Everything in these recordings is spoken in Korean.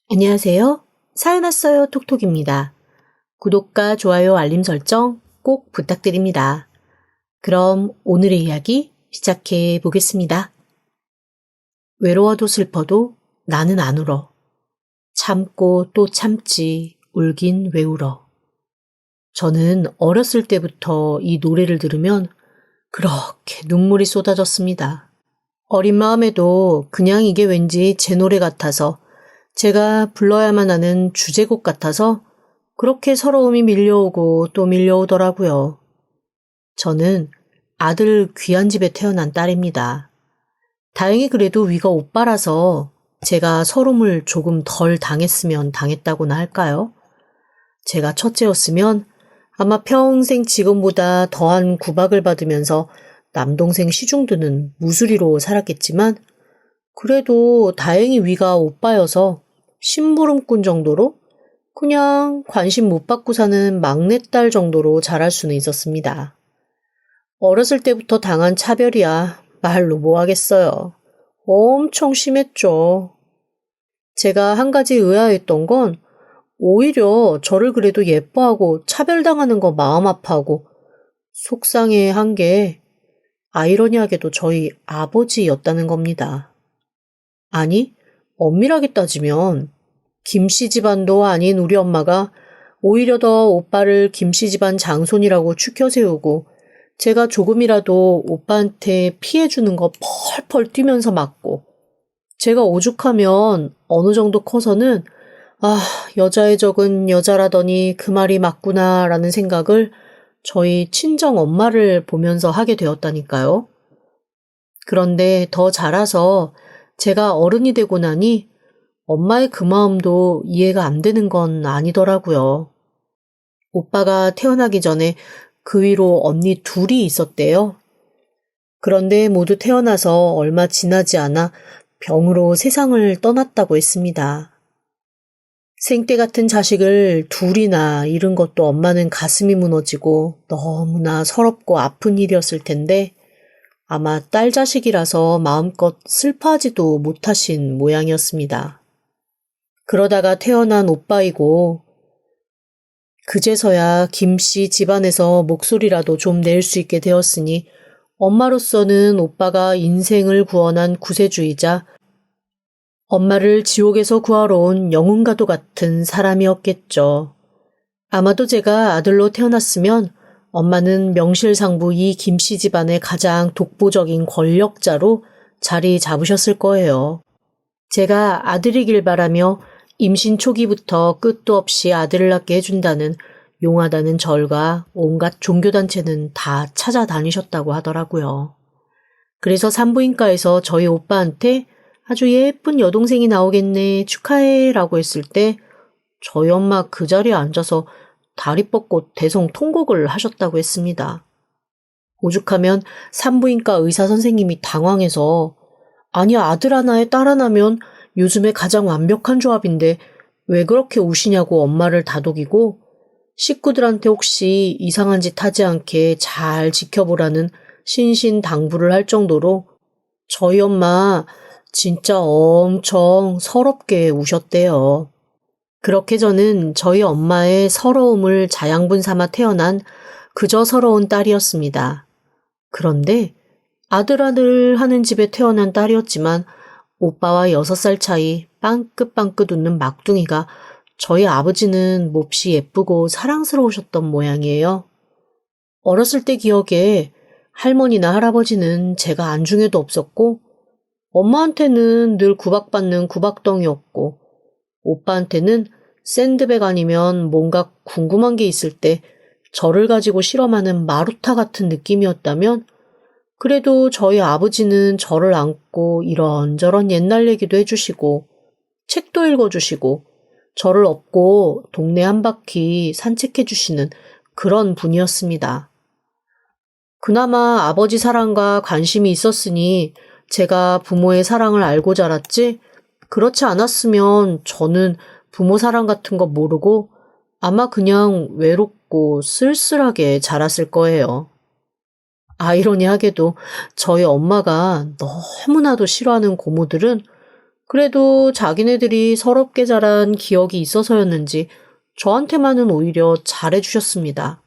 안녕하세요. 사연 왔어요 톡톡입니다. 구독과 좋아요 알림 설정 꼭 부탁드립니다. 그럼 오늘의 이야기 시작해 보겠습니다. 외로워도 슬퍼도 나는 안 울어. 참고 또 참지 울긴 왜 울어. 저는 어렸을 때부터 이 노래를 들으면 그렇게 눈물이 쏟아졌습니다. 어린 마음에도 그냥 이게 왠지 제 노래 같아서 제가 불러야만 하는 주제곡 같아서 그렇게 서러움이 밀려오고 또 밀려오더라고요. 저는 아들 귀한 집에 태어난 딸입니다. 다행히 그래도 위가 오빠라서 제가 서름을 조금 덜 당했으면 당했다고나 할까요? 제가 첫째였으면 아마 평생 지금보다 더한 구박을 받으면서 남동생 시중드는 무수리로 살았겠지만 그래도 다행히 위가 오빠여서 심부름꾼 정도로 그냥 관심 못 받고 사는 막내딸 정도로 자랄 수는 있었습니다. 어렸을 때부터 당한 차별이야 말로 뭐 하겠어요. 엄청 심했죠. 제가 한 가지 의아했던 건 오히려 저를 그래도 예뻐하고 차별당하는 거 마음 아파하고 속상해한 게 아이러니하게도 저희 아버지였다는 겁니다. 아니, 엄밀하게 따지면 김씨 집안도 아닌 우리 엄마가 오히려 더 오빠를 김씨 집안 장손이라고 추켜 세우고 제가 조금이라도 오빠한테 피해주는 거 펄펄 뛰면서 맞고 제가 오죽하면 어느 정도 커서는 여자의 적은 여자라더니 그 말이 맞구나 라는 생각을 저희 친정 엄마를 보면서 하게 되었다니까요. 그런데 더 자라서 제가 어른이 되고 나니 엄마의 그 마음도 이해가 안 되는 건 아니더라고요. 오빠가 태어나기 전에 그 위로 언니 둘이 있었대요. 그런데 모두 태어나서 얼마 지나지 않아 병으로 세상을 떠났다고 했습니다. 생때 같은 자식을 둘이나 잃은 것도 엄마는 가슴이 무너지고 너무나 서럽고 아픈 일이었을 텐데 아마 딸 자식이라서 마음껏 슬퍼하지도 못하신 모양이었습니다. 그러다가 태어난 오빠이고 그제서야 김씨 집안에서 목소리라도 좀 낼 수 있게 되었으니 엄마로서는 오빠가 인생을 구원한 구세주이자 엄마를 지옥에서 구하러 온 영웅과도 같은 사람이었겠죠. 아마도 제가 아들로 태어났으면 엄마는 명실상부 이 김씨 집안의 가장 독보적인 권력자로 자리 잡으셨을 거예요. 제가 아들이길 바라며 임신 초기부터 끝도 없이 아들을 낳게 해준다는 용하다는 절과 온갖 종교단체는 다 찾아다니셨다고 하더라고요. 그래서 산부인과에서 저희 오빠한테 아주 예쁜 여동생이 나오겠네 축하해 라고 했을 때 저희 엄마 그 자리에 앉아서 다리 뻗고 대성통곡을 하셨다고 했습니다. 오죽하면 산부인과 의사 선생님이 당황해서 아니 아들 하나에 딸 하나면 요즘에 가장 완벽한 조합인데 왜 그렇게 우시냐고 엄마를 다독이고 식구들한테 혹시 이상한 짓 하지 않게 잘 지켜보라는 신신당부를 할 정도로 저희 엄마 진짜 엄청 서럽게 우셨대요. 그렇게 저는 저희 엄마의 서러움을 자양분 삼아 태어난 그저 서러운 딸이었습니다. 그런데 아들 하는 집에 태어난 딸이었지만 오빠와 6살 차이 빵긋빵긋 웃는 막둥이가 저희 아버지는 몹시 예쁘고 사랑스러우셨던 모양이에요. 어렸을 때 기억에 할머니나 할아버지는 제가 안중에도 없었고 엄마한테는 늘 구박받는 구박덩이였고 오빠한테는 샌드백 아니면 뭔가 궁금한 게 있을 때 저를 가지고 실험하는 마루타 같은 느낌이었다면 그래도 저희 아버지는 저를 안고 이런저런 옛날 얘기도 해주시고 책도 읽어주시고 저를 업고 동네 한 바퀴 산책해주시는 그런 분이었습니다. 그나마 아버지 사랑과 관심이 있었으니 제가 부모의 사랑을 알고 자랐지 그렇지 않았으면 저는 부모 사랑 같은 거 모르고 아마 그냥 외롭고 쓸쓸하게 자랐을 거예요. 아이러니하게도 저희 엄마가 너무나도 싫어하는 고모들은 그래도 자기네들이 서럽게 자란 기억이 있어서였는지 저한테만은 오히려 잘해주셨습니다.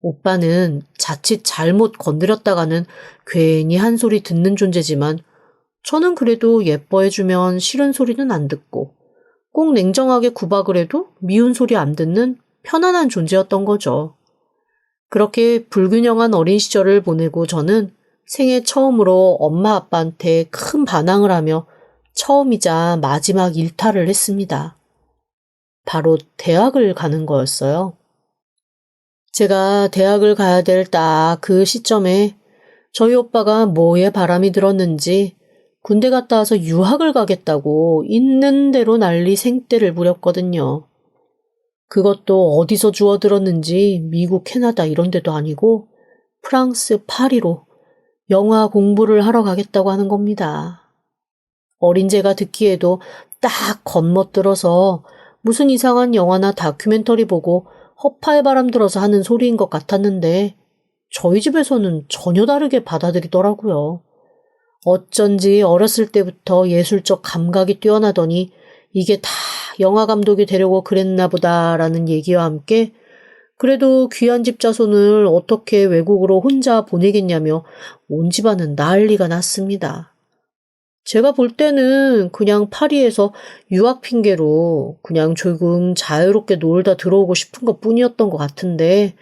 오빠는 자칫 잘못 건드렸다가는 괜히 한 소리 듣는 존재지만 저는 그래도 예뻐해주면 싫은 소리는 안 듣고 꼭 냉정하게 구박을 해도 미운 소리 안 듣는 편안한 존재였던 거죠. 그렇게 불균형한 어린 시절을 보내고 저는 생애 처음으로 엄마 아빠한테 큰 반항을 하며 처음이자 마지막 일탈을 했습니다. 바로 대학을 가는 거였어요. 제가 대학을 가야 될 딱 그 시점에 저희 오빠가 뭐에 바람이 들었는지 군대 갔다 와서 유학을 가겠다고 있는 대로 난리 생떼를 부렸거든요. 그것도 어디서 주워들었는지 미국, 캐나다 이런 데도 아니고 프랑스 파리로 영화 공부를 하러 가겠다고 하는 겁니다. 어린 제가 듣기에도 딱 겉멋들어서 무슨 이상한 영화나 다큐멘터리 보고 허파에 바람 들어서 하는 소리인 것 같았는데 저희 집에서는 전혀 다르게 받아들이더라고요. 어쩐지 어렸을 때부터 예술적 감각이 뛰어나더니 이게 다 영화 감독이 되려고 그랬나 보다라는 얘기와 함께 그래도 귀한 집 자손을 어떻게 외국으로 혼자 보내겠냐며 온 집안은 난리가 났습니다. 제가 볼 때는 그냥 파리에서 유학 핑계로 그냥 조금 자유롭게 놀다 들어오고 싶은 것 뿐이었던 것 같은데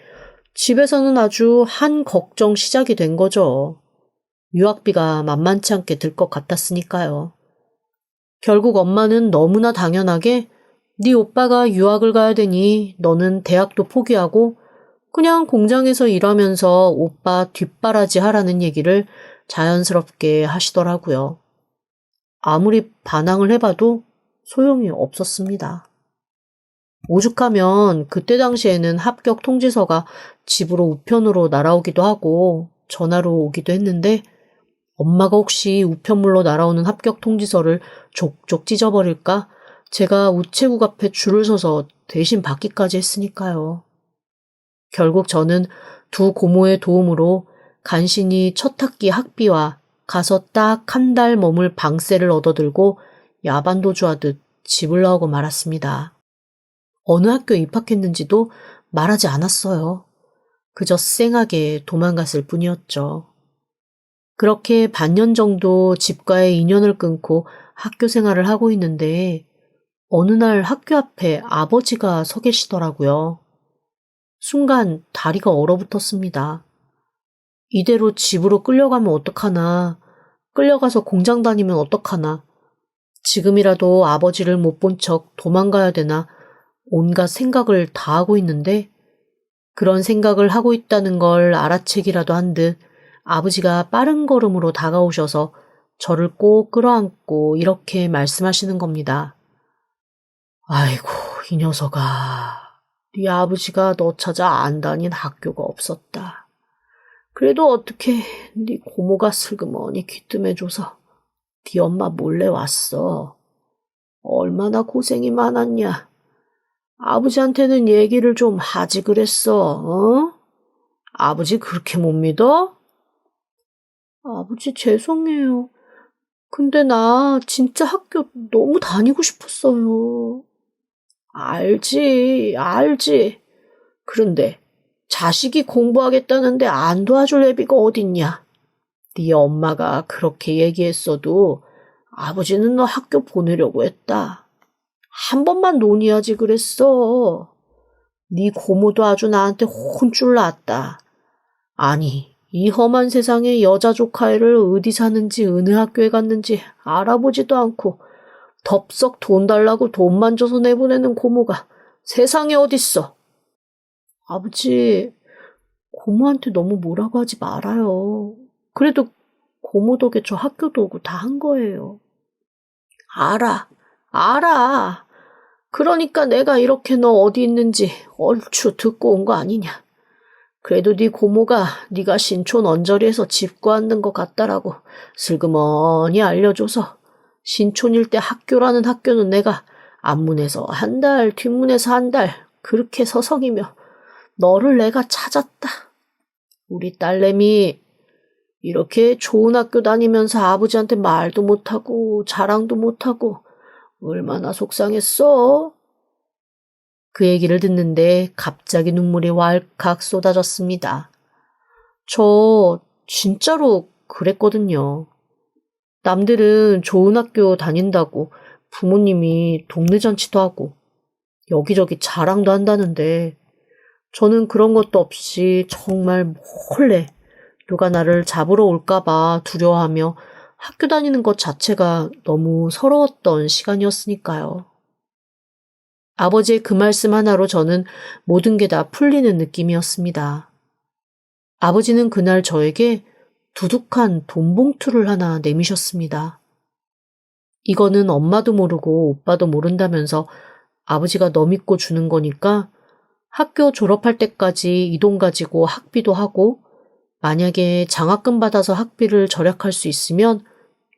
집에서는 아주 한 걱정 시작이 된 거죠. 유학비가 만만치 않게 들 것 같았으니까요. 결국 엄마는 너무나 당연하게 네 오빠가 유학을 가야 되니 너는 대학도 포기하고 그냥 공장에서 일하면서 오빠 뒷바라지 하라는 얘기를 자연스럽게 하시더라고요. 아무리 반항을 해봐도 소용이 없었습니다. 오죽하면 그때 당시에는 합격 통지서가 집으로 우편으로 날아오기도 하고 전화로 오기도 했는데 엄마가 혹시 우편물로 날아오는 합격 통지서를 족족 찢어버릴까 제가 우체국 앞에 줄을 서서 대신 받기까지 했으니까요. 결국 저는 두 고모의 도움으로 간신히 첫 학기 학비와 가서 딱 한 달 머물 방세를 얻어들고 야반도주하듯 집을 나오고 말았습니다. 어느 학교에 입학했는지도 말하지 않았어요. 그저 쌩하게 도망갔을 뿐이었죠. 그렇게 반년 정도 집과의 인연을 끊고 학교 생활을 하고 있는데 어느 날 학교 앞에 아버지가 서 계시더라고요. 순간 다리가 얼어붙었습니다. 이대로 집으로 끌려가면 어떡하나, 끌려가서 공장 다니면 어떡하나, 지금이라도 아버지를 못 본 척 도망가야 되나 온갖 생각을 다 하고 있는데 그런 생각을 하고 있다는 걸 알아채기라도 한 듯 아버지가 빠른 걸음으로 다가오셔서 저를 꼭 끌어안고 이렇게 말씀하시는 겁니다. 아이고, 이 녀석아. 네 아버지가 너 찾아 안 다닌 학교가 없었다. 그래도 어떻게 네 고모가 슬그머니 귀뜸해줘서 네 엄마 몰래 왔어. 얼마나 고생이 많았냐. 아버지한테는 얘기를 좀 하지 그랬어. 어? 아버지 그렇게 못 믿어? 아버지 죄송해요. 근데 나 진짜 학교 너무 다니고 싶었어요. 알지. 그런데 자식이 공부하겠다는데 안 도와줄 애비가 어딨냐. 네 엄마가 그렇게 얘기했어도 아버지는 너 학교 보내려고 했다. 한 번만 논의하지 그랬어. 네 고모도 아주 나한테 혼쭐 났다. 아니, 이 험한 세상에 여자 조카애를 어디 사는지 어느 학교에 갔는지 알아보지도 않고 덥석 돈 달라고 돈만 줘서 내보내는 고모가 세상에 어딨어. 아버지, 고모한테 너무 뭐라고 하지 말아요. 그래도 고모 덕에 저 학교도 오고 다 한 거예요. 알아. 그러니까 내가 이렇게 너 어디 있는지 얼추 듣고 온 거 아니냐. 그래도 네 고모가 네가 신촌 언저리에서 집 구하는 것 같다라고 슬그머니 알려줘서 신촌 일대 학교라는 학교는 내가 앞문에서 한 달, 뒷문에서 한 달 그렇게 서성이며 너를 내가 찾았다. 우리 딸내미 이렇게 좋은 학교 다니면서 아버지한테 말도 못하고 자랑도 못하고 얼마나 속상했어? 그 얘기를 듣는데 갑자기 눈물이 왈칵 쏟아졌습니다. 저 진짜로 그랬거든요. 남들은 좋은 학교 다닌다고 부모님이 동네 잔치도 하고 여기저기 자랑도 한다는데 저는 그런 것도 없이 정말 몰래 누가 나를 잡으러 올까봐 두려워하며 학교 다니는 것 자체가 너무 서러웠던 시간이었으니까요. 아버지의 그 말씀 하나로 저는 모든 게 다 풀리는 느낌이었습니다. 아버지는 그날 저에게 두둑한 돈 봉투를 하나 내미셨습니다. 이거는 엄마도 모르고 오빠도 모른다면서 아버지가 너 믿고 주는 거니까 학교 졸업할 때까지 이 돈 가지고 학비도 하고 만약에 장학금 받아서 학비를 절약할 수 있으면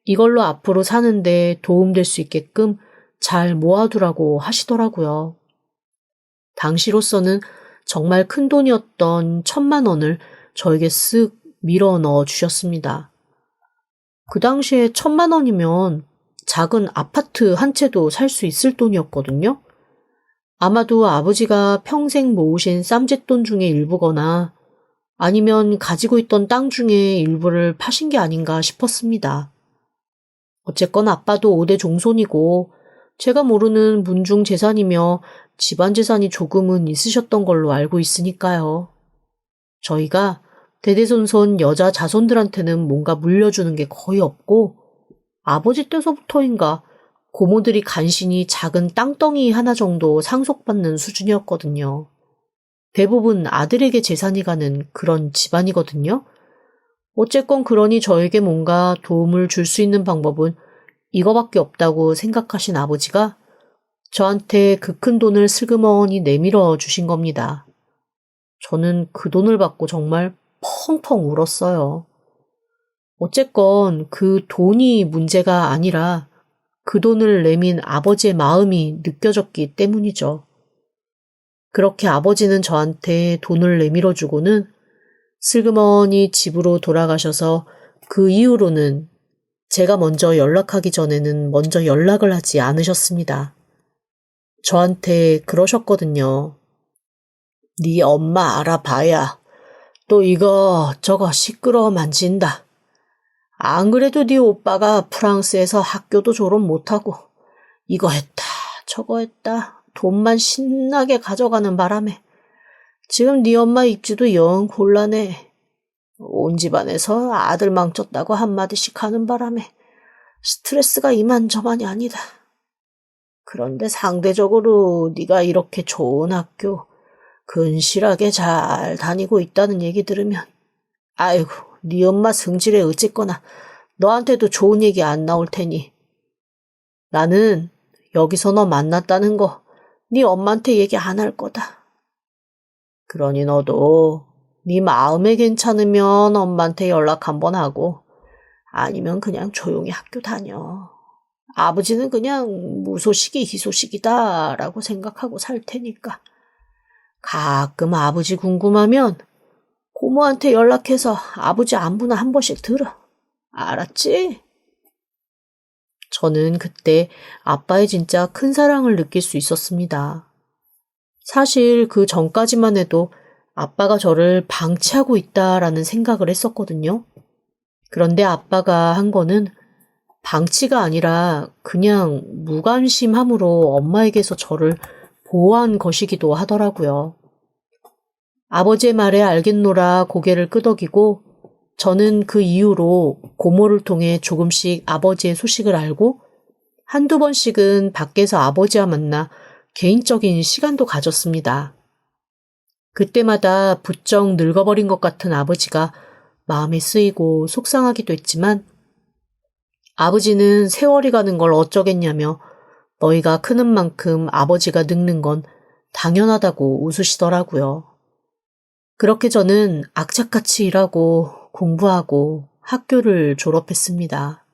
이걸로 앞으로 사는데 도움될 수 있게끔 잘 모아두라고 하시더라고요. 당시로서는 정말 큰 돈이었던 1,000만 원을 저에게 쓱 밀어 넣어 주셨습니다. 그 당시에 1,000만 원이면 작은 아파트 한 채도 살 수 있을 돈이었거든요. 아마도 아버지가 평생 모으신 쌈짓돈 중에 일부거나 아니면 가지고 있던 땅 중에 일부를 파신 게 아닌가 싶었습니다. 어쨌건 아빠도 5대 종손이고 제가 모르는 문중 재산이며 집안 재산이 조금은 있으셨던 걸로 알고 있으니까요. 저희가 대대손손 여자 자손들한테는 뭔가 물려주는 게 거의 없고 아버지 때서부터인가 고모들이 간신히 작은 땅덩이 하나 정도 상속받는 수준이었거든요. 대부분 아들에게 재산이 가는 그런 집안이거든요. 어쨌건 그러니 저에게 뭔가 도움을 줄 수 있는 방법은 이거밖에 없다고 생각하신 아버지가 저한테 그 큰 돈을 슬그머니 내밀어 주신 겁니다. 저는 그 돈을 받고 정말 펑펑 울었어요. 어쨌건 그 돈이 문제가 아니라 그 돈을 내민 아버지의 마음이 느껴졌기 때문이죠. 그렇게 아버지는 저한테 돈을 내밀어 주고는 슬그머니 집으로 돌아가셔서 그 이후로는 제가 먼저 연락하기 전에는 먼저 연락을 하지 않으셨습니다. 저한테 그러셨거든요. 네 엄마 알아봐야 또 이거 저거 시끄러워 만진다. 안 그래도 네 오빠가 프랑스에서 학교도 졸업 못하고 이거 했다 저거 했다 돈만 신나게 가져가는 바람에 지금 네 엄마 입지도 영 곤란해. 온 집안에서 아들 망쳤다고 한마디씩 하는 바람에 스트레스가 이만저만이 아니다. 그런데 상대적으로 네가 이렇게 좋은 학교 근실하게 잘 다니고 있다는 얘기 들으면 아이고 네 엄마 성질에 어쨌거나 너한테도 좋은 얘기 안 나올 테니 나는 여기서 너 만났다는 거 네 엄마한테 얘기 안 할 거다. 그러니 너도 네 마음에 괜찮으면 엄마한테 연락 한번 하고 아니면 그냥 조용히 학교 다녀. 아버지는 그냥 무소식이 희소식이다 라고 생각하고 살 테니까 가끔 아버지 궁금하면 고모한테 연락해서 아버지 안부나 한 번씩 들어. 알았지? 저는 그때 아빠의 진짜 큰 사랑을 느낄 수 있었습니다. 사실 그 전까지만 해도 아빠가 저를 방치하고 있다라는 생각을 했었거든요. 그런데 아빠가 한 거는 방치가 아니라 그냥 무관심함으로 엄마에게서 저를 보호한 것이기도 하더라고요. 아버지의 말에 알겠노라 고개를 끄덕이고 저는 그 이후로 고모를 통해 조금씩 아버지의 소식을 알고 한두 번씩은 밖에서 아버지와 만나 개인적인 시간도 가졌습니다. 그때마다 부쩍 늙어버린 것 같은 아버지가 마음에 쓰이고 속상하기도 했지만 아버지는 세월이 가는 걸 어쩌겠냐며 너희가 크는 만큼 아버지가 늙는 건 당연하다고 웃으시더라고요. 그렇게 저는 악착같이 일하고 공부하고 학교를 졸업했습니다.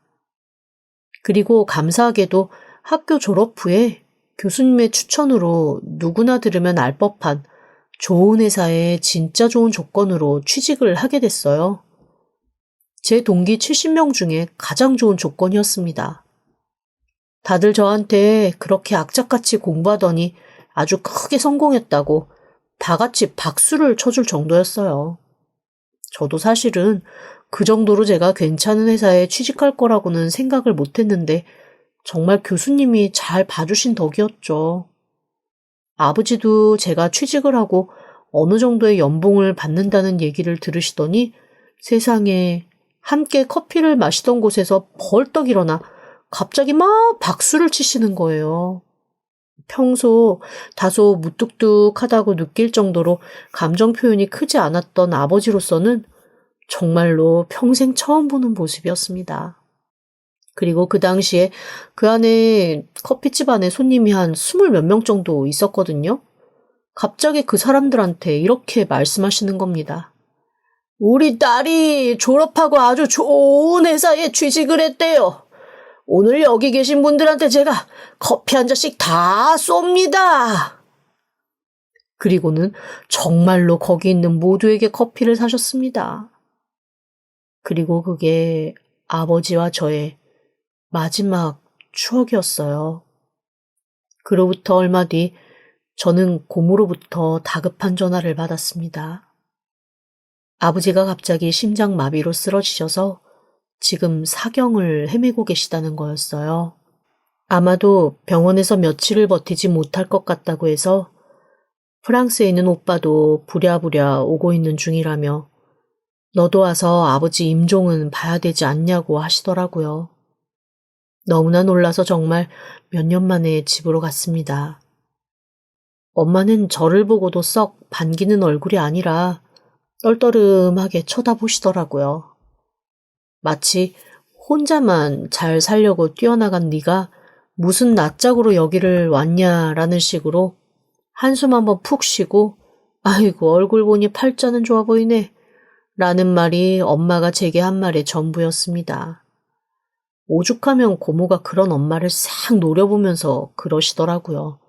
그리고 감사하게도 학교 졸업 후에 교수님의 추천으로 누구나 들으면 알 법한 좋은 회사에 진짜 좋은 조건으로 취직을 하게 됐어요. 제 동기 70명 중에 가장 좋은 조건이었습니다. 다들 저한테 그렇게 악착같이 공부하더니 아주 크게 성공했다고 다 같이 박수를 쳐줄 정도였어요. 저도 사실은 그 정도로 제가 괜찮은 회사에 취직할 거라고는 생각을 못했는데 정말 교수님이 잘 봐주신 덕이었죠. 아버지도 제가 취직을 하고 어느 정도의 연봉을 받는다는 얘기를 들으시더니 세상에 함께 커피를 마시던 곳에서 벌떡 일어나 갑자기 막 박수를 치시는 거예요. 평소 다소 무뚝뚝하다고 느낄 정도로 감정 표현이 크지 않았던 아버지로서는 정말로 평생 처음 보는 모습이었습니다. 그리고 그 당시에 그 안에 커피집 안에 손님이 한 20몇 명 정도 있었거든요. 갑자기 그 사람들한테 이렇게 말씀하시는 겁니다. 우리 딸이 졸업하고 아주 좋은 회사에 취직을 했대요. 오늘 여기 계신 분들한테 제가 커피 한 잔씩 다 쏩니다. 그리고는 정말로 거기 있는 모두에게 커피를 사셨습니다. 그리고 그게 아버지와 저의 마지막 추억이었어요. 그로부터 얼마 뒤 저는 고모로부터 다급한 전화를 받았습니다. 아버지가 갑자기 심장마비로 쓰러지셔서 지금 사경을 헤매고 계시다는 거였어요. 아마도 병원에서 며칠을 버티지 못할 것 같다고 해서 프랑스에 있는 오빠도 부랴부랴 오고 있는 중이라며 너도 와서 아버지 임종은 봐야 되지 않냐고 하시더라고요. 너무나 놀라서 정말 몇 년 만에 집으로 갔습니다. 엄마는 저를 보고도 썩 반기는 얼굴이 아니라 떨떠름하게 쳐다보시더라고요. 마치 혼자만 잘 살려고 뛰어나간 네가 무슨 낯짝으로 여기를 왔냐라는 식으로 한숨 한번 푹 쉬고 아이고 얼굴 보니 팔자는 좋아 보이네 라는 말이 엄마가 제게 한 말의 전부였습니다. 오죽하면 고모가 그런 엄마를 싹 노려보면서 그러시더라고요.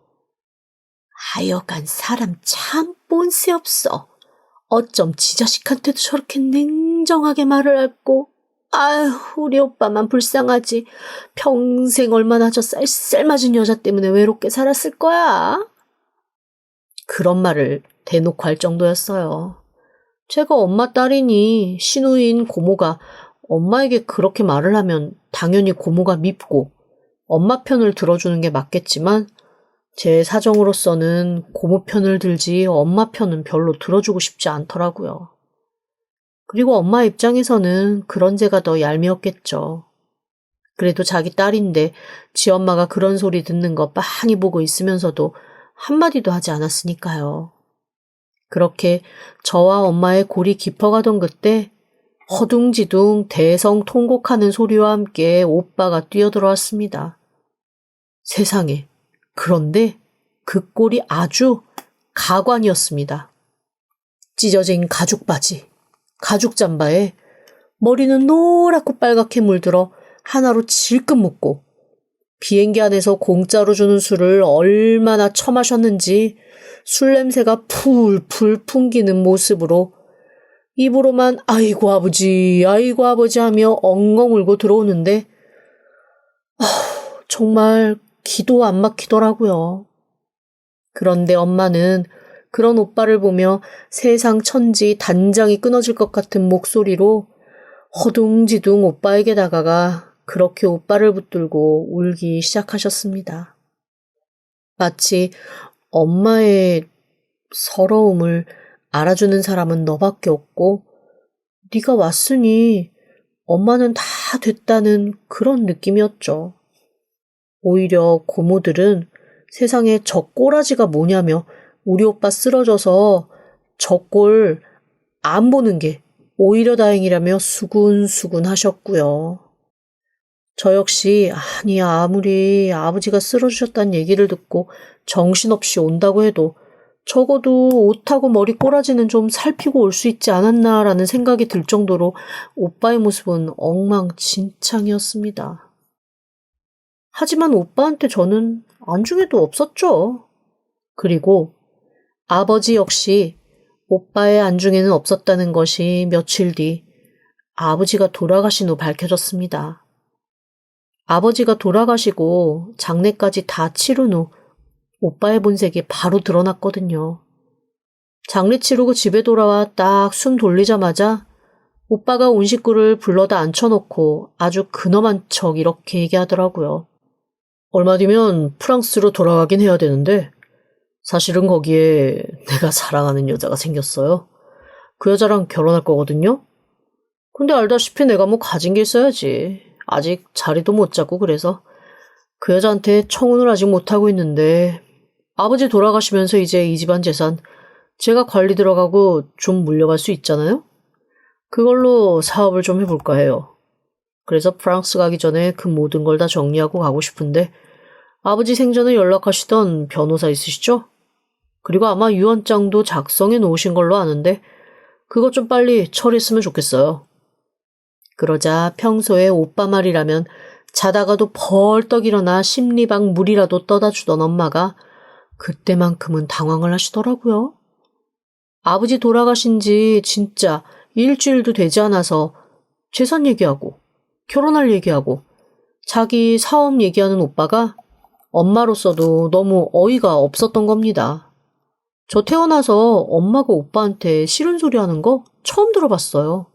하여간 사람 참 본새 없어. 어쩜 지 자식한테도 저렇게 냉정하게 말을 할꼬. 아휴 우리 오빠만 불쌍하지. 평생 얼마나 저 쌀쌀맞은 여자 때문에 외롭게 살았을 거야. 그런 말을 대놓고 할 정도였어요. 제가 엄마 딸이니 시누이인 고모가 엄마에게 그렇게 말을 하면 당연히 고모가 밉고 엄마 편을 들어주는 게 맞겠지만 제 사정으로서는 고모 편을 들지 엄마 편은 별로 들어주고 싶지 않더라고요. 그리고 엄마 입장에서는 그런 제가 더 얄미웠겠죠. 그래도 자기 딸인데 지 엄마가 그런 소리 듣는 거 빤히 보고 있으면서도 한마디도 하지 않았으니까요. 그렇게 저와 엄마의 골이 깊어가던 그때 허둥지둥 대성통곡하는 소리와 함께 오빠가 뛰어들어왔습니다. 세상에, 그런데 그 꼴이 아주 가관이었습니다. 찢어진 가죽 바지, 가죽 잠바에 머리는 노랗고 빨갛게 물들어 하나로 질끈 묶고 비행기 안에서 공짜로 주는 술을 얼마나 처마셨는지 술 냄새가 풀풀 풍기는 모습으로 입으로만 아이고 아버지 하며 엉엉 울고 들어오는데 정말 기도 안 막히더라고요. 그런데 엄마는 그런 오빠를 보며 세상 천지 단장이 끊어질 것 같은 목소리로 허둥지둥 오빠에게 다가가 그렇게 오빠를 붙들고 울기 시작하셨습니다. 마치 엄마의 서러움을 알아주는 사람은 너밖에 없고 네가 왔으니 엄마는 다 됐다는 그런 느낌이었죠. 오히려 고모들은 세상에 저 꼬라지가 뭐냐며 우리 오빠 쓰러져서 저 꼴 안 보는 게 오히려 다행이라며 수군수군 하셨고요. 저 역시 아니 아무리 아버지가 쓰러지셨다는 얘기를 듣고 정신없이 온다고 해도 적어도 옷하고 머리 꼬라지는 좀 살피고 올 수 있지 않았나라는 생각이 들 정도로 오빠의 모습은 엉망진창이었습니다. 하지만 오빠한테 저는 안중에도 없었죠. 그리고 아버지 역시 오빠의 안중에는 없었다는 것이 며칠 뒤 아버지가 돌아가신 후 밝혀졌습니다. 아버지가 돌아가시고 장례까지 다 치른 후 오빠의 본색이 바로 드러났거든요. 장례 치르고 집에 돌아와 딱 숨 돌리자마자 오빠가 온 식구를 불러다 앉혀놓고 아주 근엄한 척 이렇게 얘기하더라고요. 얼마 뒤면 프랑스로 돌아가긴 해야 되는데 사실은 거기에 내가 사랑하는 여자가 생겼어요. 그 여자랑 결혼할 거거든요. 근데 알다시피 내가 뭐 가진 게 있어야지. 아직 자리도 못 잡고 그래서 그 여자한테 청혼을 아직 못하고 있는데 아버지 돌아가시면서 이제 이 집안 재산 제가 관리 들어가고 좀 물려갈 수 있잖아요? 그걸로 사업을 좀 해볼까 해요. 그래서 프랑스 가기 전에 그 모든 걸 다 정리하고 가고 싶은데 아버지 생전에 연락하시던 변호사 있으시죠? 그리고 아마 유언장도 작성해 놓으신 걸로 아는데 그것 좀 빨리 처리했으면 좋겠어요. 그러자 평소에 오빠 말이라면 자다가도 벌떡 일어나 심리박 물이라도 떠다 주던 엄마가 그때만큼은 당황을 하시더라고요. 아버지 돌아가신 지 진짜 일주일도 되지 않아서 재산 얘기하고 결혼할 얘기하고 자기 사업 얘기하는 오빠가 엄마로서도 너무 어이가 없었던 겁니다. 저 태어나서 엄마가 오빠한테 싫은 소리 하는 거 처음 들어봤어요.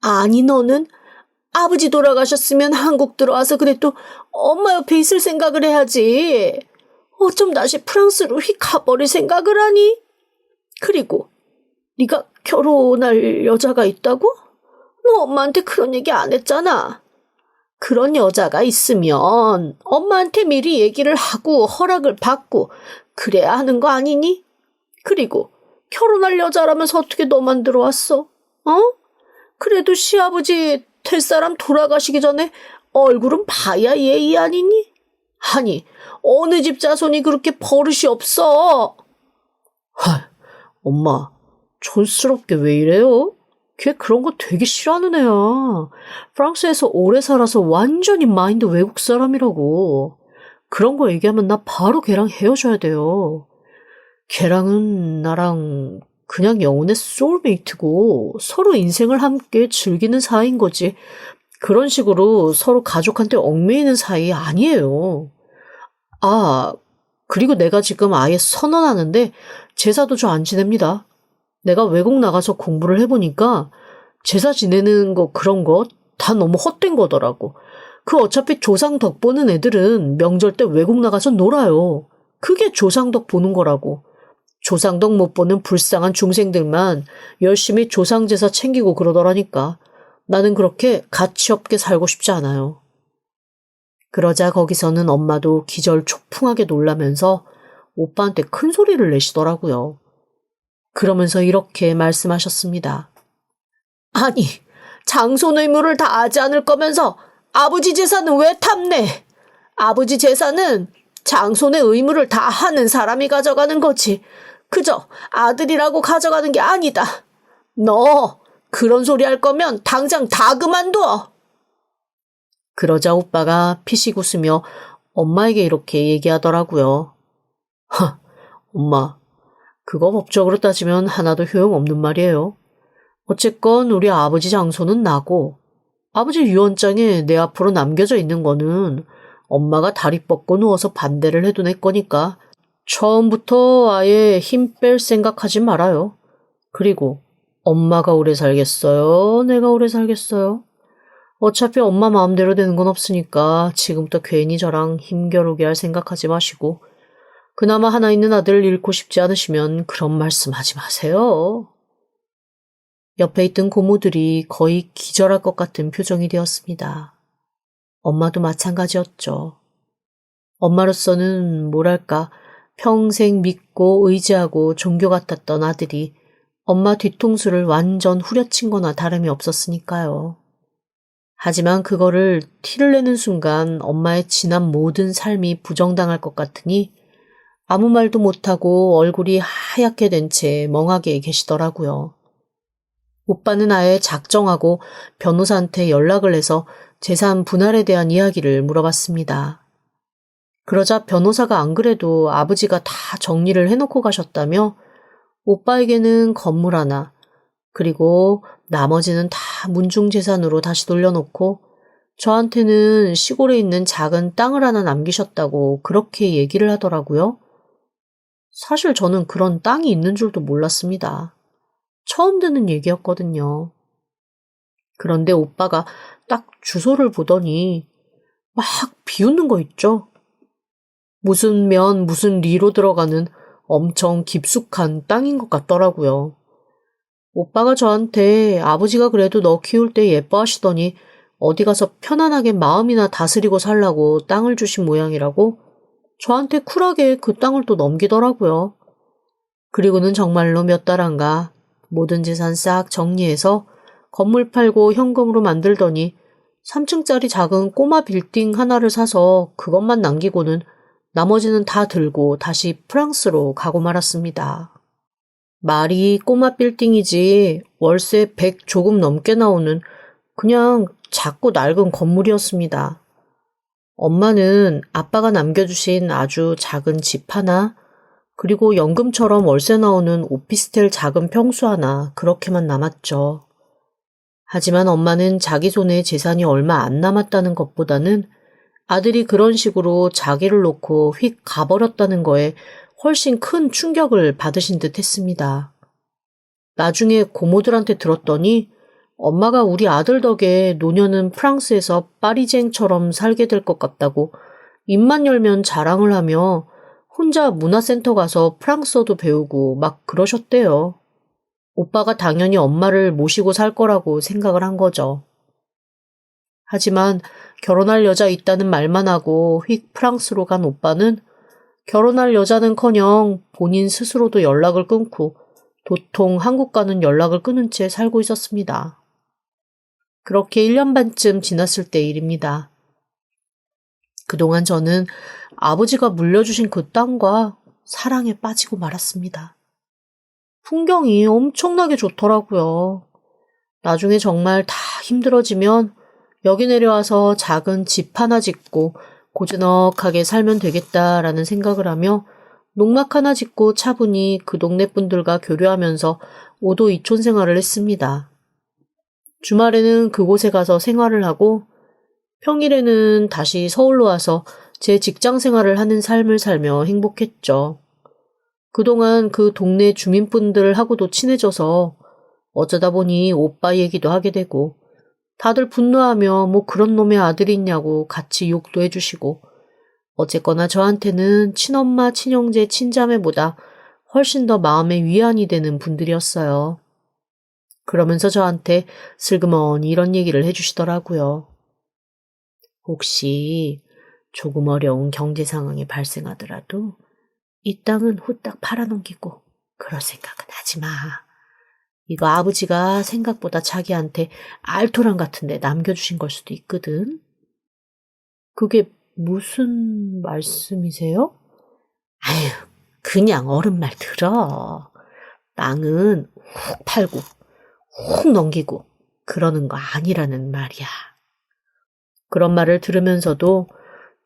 아니 너는 아버지 돌아가셨으면 한국 들어와서 그래도 엄마 옆에 있을 생각을 해야지. 어쩜 다시 프랑스로 휙 가버릴 생각을 하니? 그리고 네가 결혼할 여자가 있다고? 너 엄마한테 그런 얘기 안 했잖아. 그런 여자가 있으면 엄마한테 미리 얘기를 하고 허락을 받고 그래야 하는 거 아니니? 그리고 결혼할 여자라면서 어떻게 너만 들어왔어? 어? 그래도 시아버지 될 사람 돌아가시기 전에 얼굴은 봐야 예의 아니니? 아니, 어느 집 자손이 그렇게 버릇이 없어? 엄마, 촌스럽게 왜 이래요? 걔 그런 거 되게 싫어하는 애야. 프랑스에서 오래 살아서 완전히 마인드 외국 사람이라고. 그런 거 얘기하면 나 바로 걔랑 헤어져야 돼요. 걔랑은 나랑 그냥 영혼의 소울메이트고 서로 인생을 함께 즐기는 사이인 거지. 그런 식으로 서로 가족한테 얽매이는 사이 아니에요. 아, 그리고 내가 지금 아예 선언하는데 제사도 저 안 지냅니다. 내가 외국 나가서 공부를 해보니까 제사 지내는 거 그런 거 다 너무 헛된 거더라고. 그 어차피 조상 덕 보는 애들은 명절 때 외국 나가서 놀아요. 그게 조상 덕 보는 거라고. 조상 덕 못 보는 불쌍한 중생들만 열심히 조상 제사 챙기고 그러더라니까. 나는 그렇게 가치 없게 살고 싶지 않아요. 그러자 거기서는 엄마도 기절초풍하게 놀라면서 오빠한테 큰 소리를 내시더라고요. 그러면서 이렇게 말씀하셨습니다. 아니, 장손 의무를 다 하지 않을 거면서 아버지 재산은 왜 탐내? 아버지 재산은 장손의 의무를 다 하는 사람이 가져가는 거지. 그저 아들이라고 가져가는 게 아니다. 너 그런 소리 할 거면 당장 다 그만둬. 그러자 오빠가 피식 웃으며 엄마에게 이렇게 얘기하더라고요. 엄마, 그거 법적으로 따지면 하나도 효용없는 말이에요. 어쨌건 우리 아버지 장소는 나고 아버지 유언장에 내 앞으로 남겨져 있는 거는 엄마가 다리 뻗고 누워서 반대를 해도 내 거니까 처음부터 아예 힘 뺄 생각하지 말아요. 그리고 엄마가 오래 살겠어요? 내가 오래 살겠어요? 어차피 엄마 마음대로 되는 건 없으니까 지금부터 괜히 저랑 힘겨루게 할 생각하지 마시고 그나마 하나 있는 아들을 잃고 싶지 않으시면 그런 말씀하지 마세요. 옆에 있던 고모들이 거의 기절할 것 같은 표정이 되었습니다. 엄마도 마찬가지였죠. 엄마로서는 뭐랄까 평생 믿고 의지하고 종교 같았던 아들이 엄마 뒤통수를 완전 후려친 거나 다름이 없었으니까요. 하지만 그거를 티를 내는 순간 엄마의 지난 모든 삶이 부정당할 것 같으니 아무 말도 못하고 얼굴이 하얗게 된 채 멍하게 계시더라고요. 오빠는 아예 작정하고 변호사한테 연락을 해서 재산 분할에 대한 이야기를 물어봤습니다. 그러자 변호사가 안 그래도 아버지가 다 정리를 해놓고 가셨다며 오빠에게는 건물 하나, 그리고 나머지는 다 문중재산으로 다시 돌려놓고 저한테는 시골에 있는 작은 땅을 하나 남기셨다고 그렇게 얘기를 하더라고요. 사실 저는 그런 땅이 있는 줄도 몰랐습니다. 처음 듣는 얘기였거든요. 그런데 오빠가 딱 주소를 보더니 막 비웃는 거 있죠? 무슨 면 무슨 리로 들어가는 엄청 깊숙한 땅인 것 같더라고요. 오빠가 저한테 아버지가 그래도 너 키울 때 예뻐하시더니 어디 가서 편안하게 마음이나 다스리고 살라고 땅을 주신 모양이라고 저한테 쿨하게 그 땅을 또 넘기더라고요. 그리고는 정말로 몇 달 안가 모든 재산 싹 정리해서 건물 팔고 현금으로 만들더니 3층짜리 작은 꼬마 빌딩 하나를 사서 그것만 남기고는 나머지는 다 들고 다시 프랑스로 가고 말았습니다. 말이 꼬마 빌딩이지 월세 100 조금 넘게 나오는 그냥 작고 낡은 건물이었습니다. 엄마는 아빠가 남겨주신 아주 작은 집 하나, 그리고 연금처럼 월세 나오는 오피스텔 작은 평수 하나 그렇게만 남았죠. 하지만 엄마는 자기 손에 재산이 얼마 안 남았다는 것보다는 아들이 그런 식으로 자기를 놓고 휙 가버렸다는 거에 훨씬 큰 충격을 받으신 듯 했습니다. 나중에 고모들한테 들었더니 엄마가 우리 아들 덕에 노년은 프랑스에서 파리쟁처럼 살게 될 것 같다고 입만 열면 자랑을 하며 혼자 문화센터 가서 프랑스어도 배우고 막 그러셨대요. 오빠가 당연히 엄마를 모시고 살 거라고 생각을 한 거죠. 하지만 결혼할 여자 있다는 말만 하고 휙 프랑스로 간 오빠는 결혼할 여자는커녕 본인 스스로도 연락을 끊고 도통 한국과는 연락을 끊은 채 살고 있었습니다. 그렇게 1년 반쯤 지났을 때 일입니다. 그동안 저는 아버지가 물려주신 그 땅과 사랑에 빠지고 말았습니다. 풍경이 엄청나게 좋더라고요. 나중에 정말 다 힘들어지면 여기 내려와서 작은 집 하나 짓고 고즈넉하게 살면 되겠다라는 생각을 하며 농막 하나 짓고 차분히 그 동네 분들과 교류하면서 오도이촌 생활을 했습니다. 주말에는 그곳에 가서 생활을 하고 평일에는 다시 서울로 와서 제 직장 생활을 하는 삶을 살며 행복했죠. 그동안 그 동네 주민분들하고도 친해져서 어쩌다 보니 오빠 얘기도 하게 되고 다들 분노하며 뭐 그런 놈의 아들이 있냐고 같이 욕도 해주시고 어쨌거나 저한테는 친엄마, 친형제, 친자매보다 훨씬 더 마음의 위안이 되는 분들이었어요. 그러면서 저한테 슬그머니 이런 얘기를 해주시더라고요. 혹시 조금 어려운 경제 상황이 발생하더라도 이 땅은 후딱 팔아넘기고 그럴 생각은 하지 마. 이거 아버지가 생각보다 자기한테 알토란 같은데 남겨주신 걸 수도 있거든. 그게 무슨 말씀이세요? 아유, 그냥 어른 말 들어. 땅은 훅 팔고 훅 넘기고 그러는 거 아니라는 말이야. 그런 말을 들으면서도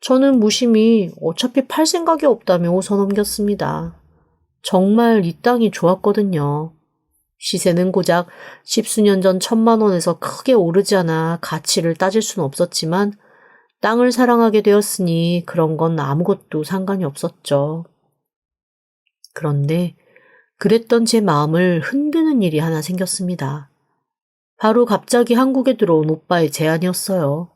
저는 무심히 어차피 팔 생각이 없다며 웃어넘겼습니다. 정말 이 땅이 좋았거든요. 시세는 고작 10수년 전 1,000만 원에서 크게 오르지 않아 가치를 따질 수는 없었지만 땅을 사랑하게 되었으니 그런 건 아무것도 상관이 없었죠. 그런데 그랬던 제 마음을 흔드는 일이 하나 생겼습니다. 바로 갑자기 한국에 들어온 오빠의 제안이었어요.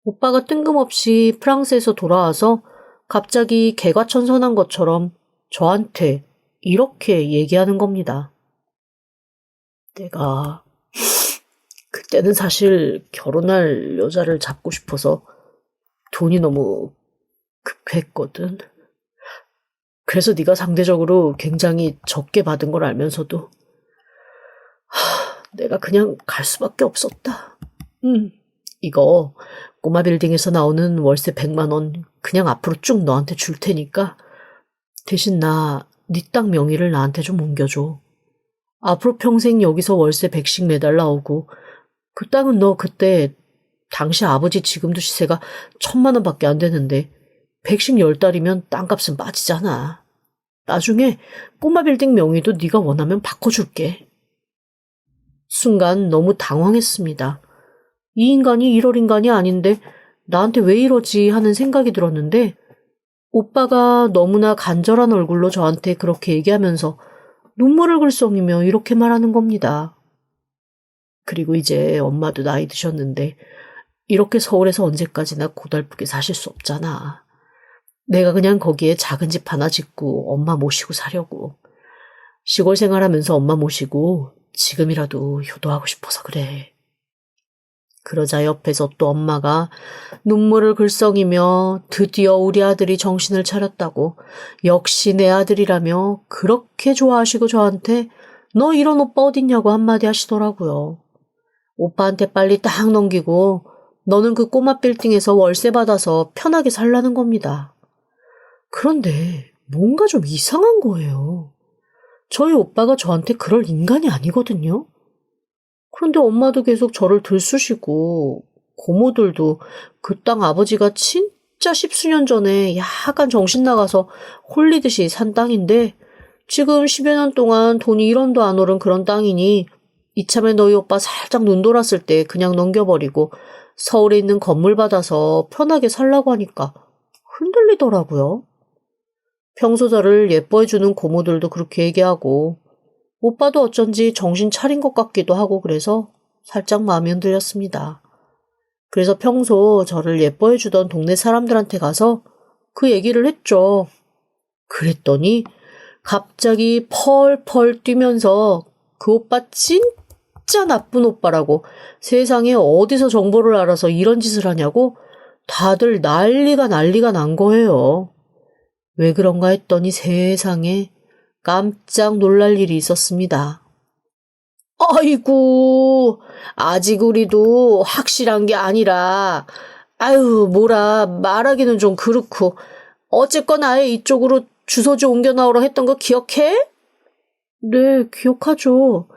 오빠가 뜬금없이 프랑스에서 돌아와서 갑자기 개과천선한 것처럼 저한테 이렇게 얘기하는 겁니다. 내가 그때는 사실 결혼할 여자를 잡고 싶어서 돈이 너무 급했거든. 그래서 네가 상대적으로 굉장히 적게 받은 걸 알면서도 내가 그냥 갈 수밖에 없었다. 이거 꼬마 빌딩에서 나오는 월세 100만 원 그냥 앞으로 쭉 너한테 줄 테니까 대신 네 땅 명의를 나한테 좀 옮겨줘. 앞으로 평생 여기서 월세 100씩 매달 나오고 그 땅은 너 그때 당시 아버지 지금도 시세가 1,000만 원밖에 안 되는데 100씩 10달이면 땅값은 빠지잖아. 나중에 꼬마 빌딩 명의도 네가 원하면 바꿔줄게. 순간 너무 당황했습니다. 이 인간이 이럴 인간이 아닌데 나한테 왜 이러지 하는 생각이 들었는데 오빠가 너무나 간절한 얼굴로 저한테 그렇게 얘기하면서 눈물을 글썽이며 이렇게 말하는 겁니다. 그리고 이제 엄마도 나이 드셨는데 이렇게 서울에서 언제까지나 고달프게 사실 수 없잖아. 내가 그냥 거기에 작은 집 하나 짓고 엄마 모시고 사려고. 시골 생활하면서 엄마 모시고 지금이라도 효도하고 싶어서 그래. 그러자 옆에서 또 엄마가 눈물을 글썽이며 드디어 우리 아들이 정신을 차렸다고 역시 내 아들이라며 그렇게 좋아하시고 저한테 너 이런 오빠 어딨냐고 한마디 하시더라고요. 오빠한테 빨리 딱 넘기고 너는 그 꼬마 빌딩에서 월세 받아서 편하게 살라는 겁니다. 그런데 뭔가 좀 이상한 거예요. 저희 오빠가 저한테 그럴 인간이 아니거든요. 그런데 엄마도 계속 저를 들쑤시고 고모들도 그 땅 아버지가 진짜 십수년 전에 약간 정신 나가서 홀리듯이 산 땅인데 지금 10여 년 동안 돈이 1원도 안 오른 그런 땅이니 이참에 너희 오빠 살짝 눈 돌았을 때 그냥 넘겨버리고 서울에 있는 건물 받아서 편하게 살라고 하니까 흔들리더라고요. 평소 저를 예뻐해주는 고모들도 그렇게 얘기하고 오빠도 어쩐지 정신 차린 것 같기도 하고 그래서 살짝 마음이 흔들렸습니다. 그래서 평소 저를 예뻐해주던 동네 사람들한테 가서 그 얘기를 했죠. 그랬더니 갑자기 펄펄 뛰면서 그 오빠 진짜 나쁜 오빠라고 세상에 어디서 정보를 알아서 이런 짓을 하냐고 다들 난리가 난 거예요. 왜 그런가 했더니 세상에 깜짝 놀랄 일이 있었습니다. 아이고, 아직 우리도 확실한 게 아니라, 아유, 뭐라 말하기는 좀 그렇고, 어쨌건 아예 이쪽으로 주소지 옮겨 나오라 했던 거 기억해? 네, 기억하죠.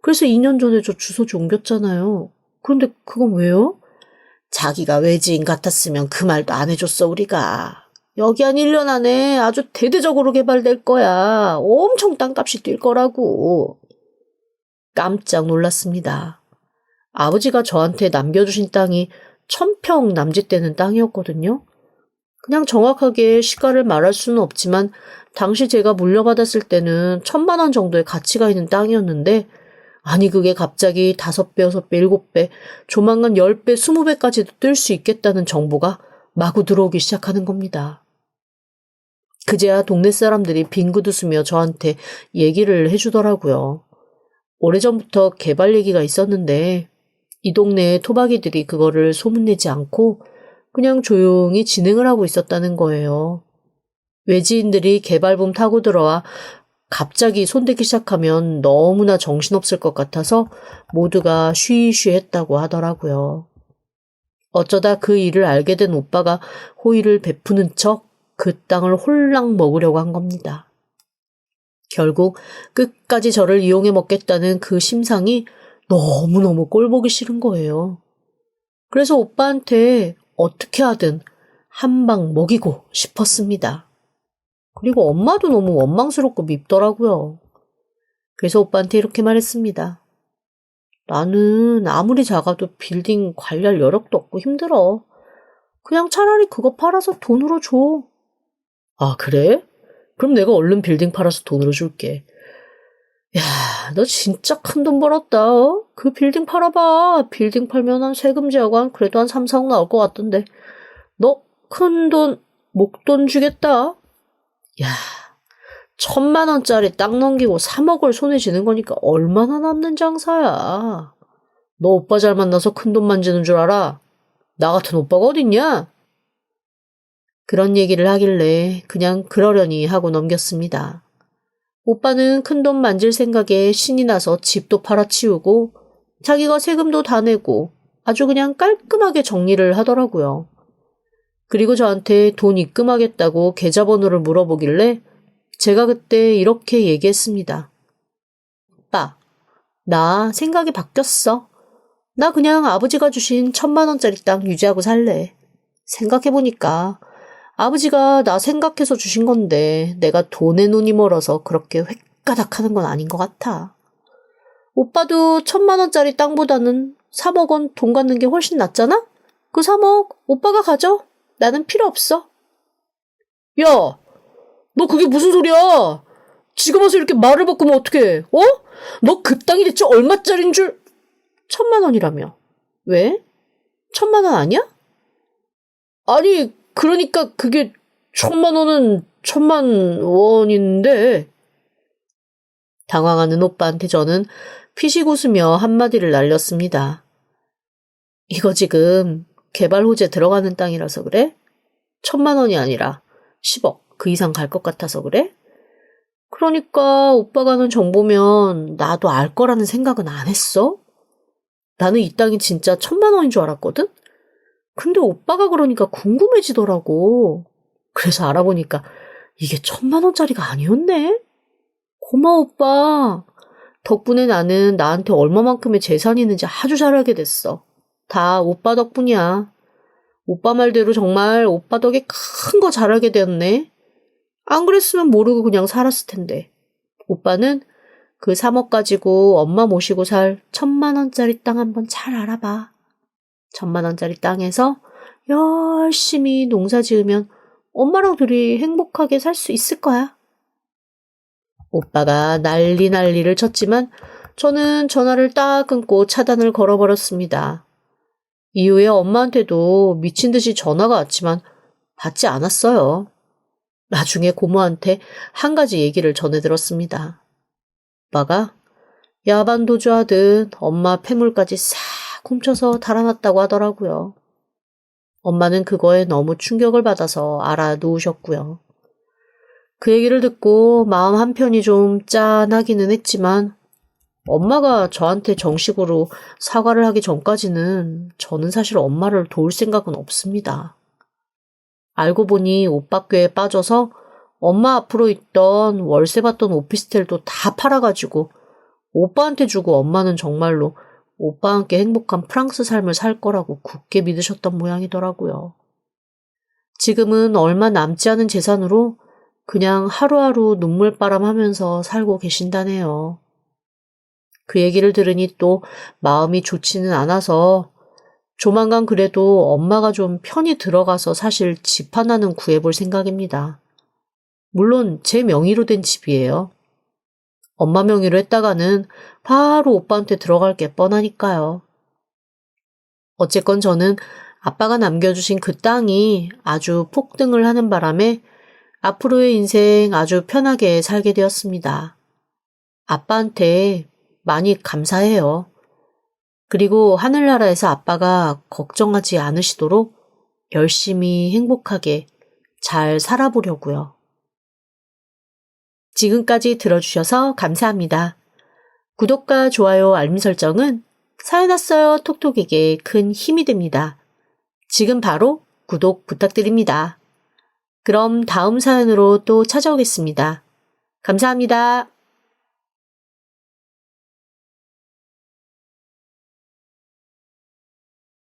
그래서 2년 전에 저 주소지 옮겼잖아요. 그런데 그건 왜요? 자기가 외지인 같았으면 그 말도 안 해줬어, 우리가. 여기 한 1년 안에 아주 대대적으로 개발될 거야. 엄청 땅값이 뛸 거라고. 깜짝 놀랐습니다. 아버지가 저한테 남겨주신 땅이 1000평 남짓되는 땅이었거든요. 그냥 정확하게 시가를 말할 수는 없지만 당시 제가 물려받았을 때는 1000만 원 정도의 가치가 있는 땅이었는데 아니 그게 갑자기 5배, 6배, 7배, 조만간 10배, 20배까지도 뜰 수 있겠다는 정보가 마구 들어오기 시작하는 겁니다. 그제야 동네 사람들이 빙긋웃으며 저한테 얘기를 해주더라고요. 오래전부터 개발 얘기가 있었는데 이 동네의 토박이들이 그거를 소문내지 않고 그냥 조용히 진행을 하고 있었다는 거예요. 외지인들이 개발붐 타고 들어와 갑자기 손대기 시작하면 너무나 정신없을 것 같아서 모두가 쉬쉬했다고 하더라고요. 어쩌다 그 일을 알게 된 오빠가 호의를 베푸는 척 그 땅을 홀랑 먹으려고 한 겁니다. 결국 끝까지 저를 이용해 먹겠다는 그 심상이 너무너무 꼴보기 싫은 거예요. 그래서 오빠한테 어떻게 하든 한 방 먹이고 싶었습니다. 그리고 엄마도 너무 원망스럽고 밉더라고요. 그래서 오빠한테 이렇게 말했습니다. 나는 아무리 작아도 빌딩 관리할 여력도 없고 힘들어. 그냥 차라리 그거 팔아서 돈으로 줘. 아, 그래? 그럼 내가 얼른 빌딩 팔아서 돈으로 줄게. 야, 너 진짜 큰 돈 벌었다. 어? 그 빌딩 팔아봐. 빌딩 팔면 한 세금제하고 그래도 한 3, 4억 나올 것 같던데. 너 큰 돈, 목돈 주겠다. 야, 1000만 원짜리 땅 넘기고 3억을 손에 쥐는 거니까 얼마나 남는 장사야. 너 오빠 잘 만나서 큰 돈 만지는 줄 알아? 나 같은 오빠가 어딨냐? 그런 얘기를 하길래 그냥 그러려니 하고 넘겼습니다. 오빠는 큰돈 만질 생각에 신이 나서 집도 팔아치우고 자기가 세금도 다 내고 아주 그냥 깔끔하게 정리를 하더라고요. 그리고 저한테 돈 입금하겠다고 계좌번호를 물어보길래 제가 그때 이렇게 얘기했습니다. 오빠, 나 생각이 바뀌었어. 나 그냥 아버지가 주신 1000만 원짜리 땅 유지하고 살래. 생각해보니까 아버지가 나 생각해서 주신 건데 내가 돈에 눈이 멀어서 그렇게 획가닥 하는 건 아닌 것 같아. 오빠도 1,000만 원짜리 땅보다는 3억 원 돈 갖는 게 훨씬 낫잖아? 그 3억 오빠가 가져. 나는 필요 없어. 야, 너 그게 무슨 소리야? 지금 와서 이렇게 말을 바꾸면 어떡해? 어? 너 그 땅이 대체 얼마짜린 줄? 1,000만 원이라며. 왜? 1,000만 원 아니야? 아니, 그러니까 그게 1,000만 원은 1,000만 원인데. 당황하는 오빠한테 저는 피식 웃으며 한마디를 날렸습니다. 이거 지금 개발 호재 들어가는 땅이라서 그래? 1,000만 원이 아니라 10억 그 이상 갈 것 같아서 그래? 그러니까 오빠가 하는 정보면 나도 알 거라는 생각은 안 했어? 나는 이 땅이 진짜 1,000만 원인 줄 알았거든? 근데 오빠가 그러니까 궁금해지더라고. 그래서 알아보니까 이게 1,000만 원짜리가 아니었네? 고마워, 오빠. 덕분에 나는 나한테 얼마만큼의 재산이 있는지 아주 잘 알게 됐어. 다 오빠 덕분이야. 오빠 말대로 정말 오빠 덕에 큰 거 잘 알게 되었네. 안 그랬으면 모르고 그냥 살았을 텐데. 오빠는 그 3억 가지고 엄마 모시고 살 1,000만 원짜리 땅 한번 잘 알아봐. 1,000만 원짜리 땅에서 열심히 농사 지으면 엄마랑 둘이 행복하게 살 수 있을 거야. 오빠가 난리를 쳤지만 저는 전화를 딱 끊고 차단을 걸어버렸습니다. 이후에 엄마한테도 미친 듯이 전화가 왔지만 받지 않았어요. 나중에 고모한테 한 가지 얘기를 전해들었습니다. 오빠가 야반도주하듯 엄마 폐물까지 싹 훔쳐서 달아났다고 하더라고요. 엄마는 그거에 너무 충격을 받아서 알아누우셨고요. 그 얘기를 듣고 마음 한편이 좀 짠하기는 했지만 엄마가 저한테 정식으로 사과를 하기 전까지는 저는 사실 엄마를 도울 생각은 없습니다. 알고 보니 오빠꾀에 빠져서 엄마 앞으로 있던 월세 받던 오피스텔도 다 팔아가지고 오빠한테 주고 엄마는 정말로 오빠와 함께 행복한 프랑스 삶을 살 거라고 굳게 믿으셨던 모양이더라고요. 지금은 얼마 남지 않은 재산으로 그냥 하루하루 눈물바람 하면서 살고 계신다네요. 그 얘기를 들으니 또 마음이 좋지는 않아서 조만간 그래도 엄마가 좀 편히 들어가서 사실 집 하나는 구해볼 생각입니다. 물론 제 명의로 된 집이에요. 엄마 명의로 했다가는 바로 오빠한테 들어갈 게 뻔하니까요. 어쨌건 저는 아빠가 남겨주신 그 땅이 아주 폭등을 하는 바람에 앞으로의 인생 아주 편하게 살게 되었습니다. 아빠한테 많이 감사해요. 그리고 하늘나라에서 아빠가 걱정하지 않으시도록 열심히 행복하게 잘 살아보려고요. 지금까지 들어주셔서 감사합니다. 구독과 좋아요, 알림 설정은 사연 왔어요 톡톡에게 큰 힘이 됩니다. 지금 바로 구독 부탁드립니다. 그럼 다음 사연으로 또 찾아오겠습니다. 감사합니다.